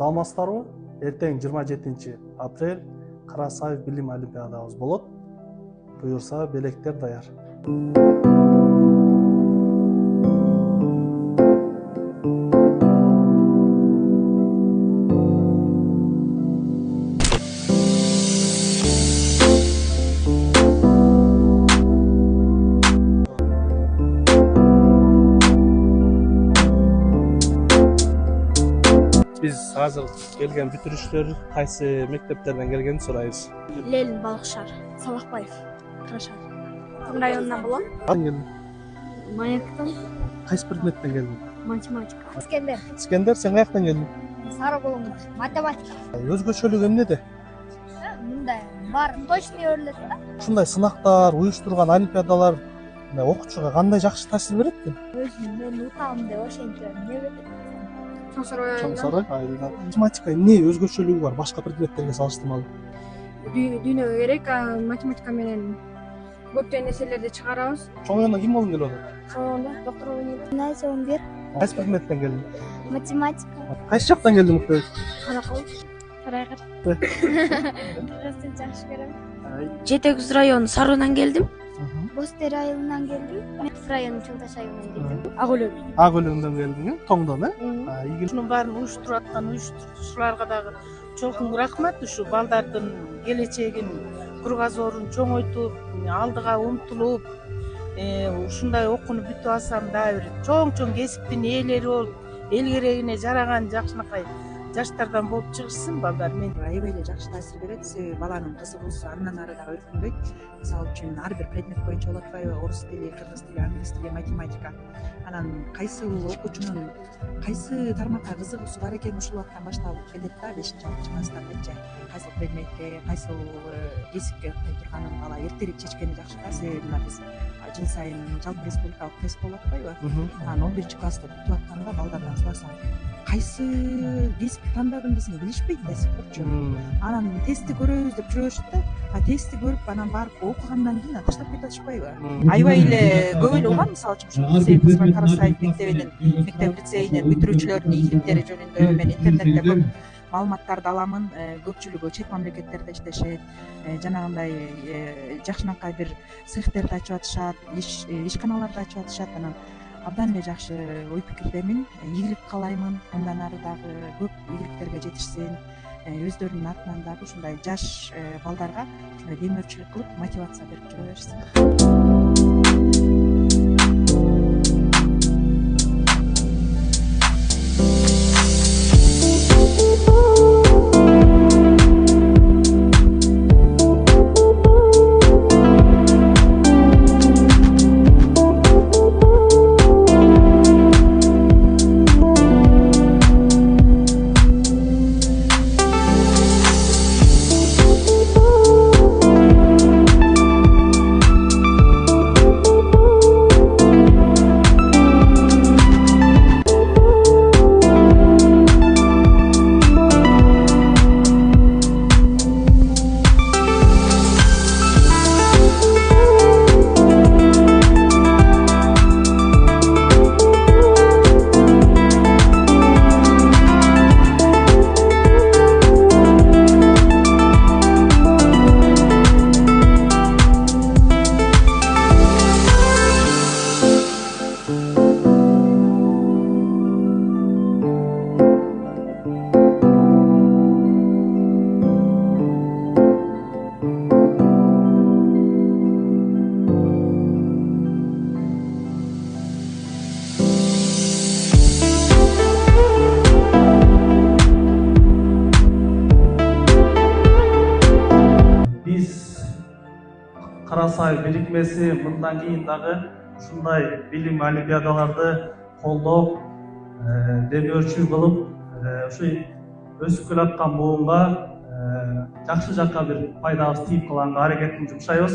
Саламатсыздарбы? Эртең 27 апрель Карасаев билим олимпиадабыз болот. Буюрса белектер даяр. Biz hazır kelgen бүтүрүчүлөр кайсы мектептерден келгенин сурайбыз. Ленин Балыкшар, Салахбаев, Карашар. Тоң районунан болом. Келдим. Маяктан, Кайсы предметтен келдиң? математика. Искендер, сен каяктан келдиң? Сарыголом, математика. Өзгөчөлүгү эмнеде? Мындай бар, точный өрлөт да. Ушундай сынактар, уюштурган олимпиадалар окуучуга кандай жакшы таасир берет экен? Өзүм мен утам деп ошентип не берет. Чоң Сарай айылынан. Математика эмне өзгөчөлүгү бар башка предметтерге салыштырмалуу? Дүйнөгө керек математика менен көптөгөн нерселерди чыгарабыз. Чоң районда ким болгуң келип атат? Ошондо доктор болуп Найса 11, Кайсы предметтен келдиң? математика. Кайсы жактан келдиң Муктар? Каракол. Карайгыр. Кыргызды жакшы көрөм. 7 район Сарыдан келдим. Бостер айылынан келдим. Мен районун Чоңташ айылынан келдим. Ак өлөм. Ак өлөңдөн келдиң, Тоңдон, Ийгил. Ушунун баарын уюштуруп аткан уюштуруучуларга дагы чоң рахмат. Ушу балдардын келечегин, кругозорун чоңойтуп, алдыга умтулуп, ушундай окууну бүтүп алсам дагы бир чоң кесиптин ээлери болуп, эл керегине жараган жакшынакай жаштардан болуп чыгышсын балдар. Мен аябай эле жакшы таасир берет. Баланын кызыгуусу андан ары дагы өркүндөйт. Мисалы үчүн ар бир предмет боюнча болуп атпайбы? Орус тили, кыргыз тили, англис тили, математика. Анан кайсы окуучунун кайсы тармакка кызыгуусу бар экени ушул убакыттан башталып келет да, 5-6 класстагыча кайсы предметке, кайсы кесипке ыкмай турганын бала эртерээк чечкени жакшы да. Себеби мына биз жыл сайын жалпы республикалык тест болуп атпайбы? Анан 11-класста бүтүп атканда балдардан сурасам, кайсы кесипти тандадыңбызын билишпейт да сих порчу. Анан тестти көрөбүз деп жүрүшөт да. Тестти көрүп анан барып окугандан кийин таштап кете атышпайбы? Аябай эле көп эле угам. Мисалы үчүн Хусейн Кызман Карасаев мектеп лицейинин бүтүрүүчүлөрүнүн ийгиликтери жөнүндө мен интернетте көп маалыматтарды аламын. Көпчүлүгү чет мамлекеттерде иштешет, жанагындай жакшынакай бир цехтерди ачып атышат, ишканаларды ачып атышат. Анан абдан эле жакшы ой пикирдемин, ийгилик каалаймын. Андан ары дагы көп ийгиликтерге жетишсин. Өздөрүнүн артынан дагы ушундай жаш балдарга демөөрчүлүк кылып мотивация берип жүрө берсин. Карасаев бирикмеси мындан кийин дагы ушундай билим олимпиадаларды колдоп, демөөрчү кылып, ушу өсүп келаткан буунга жакшы жакка бир пайдабыз тийип калганга аракетин жумшайбыз.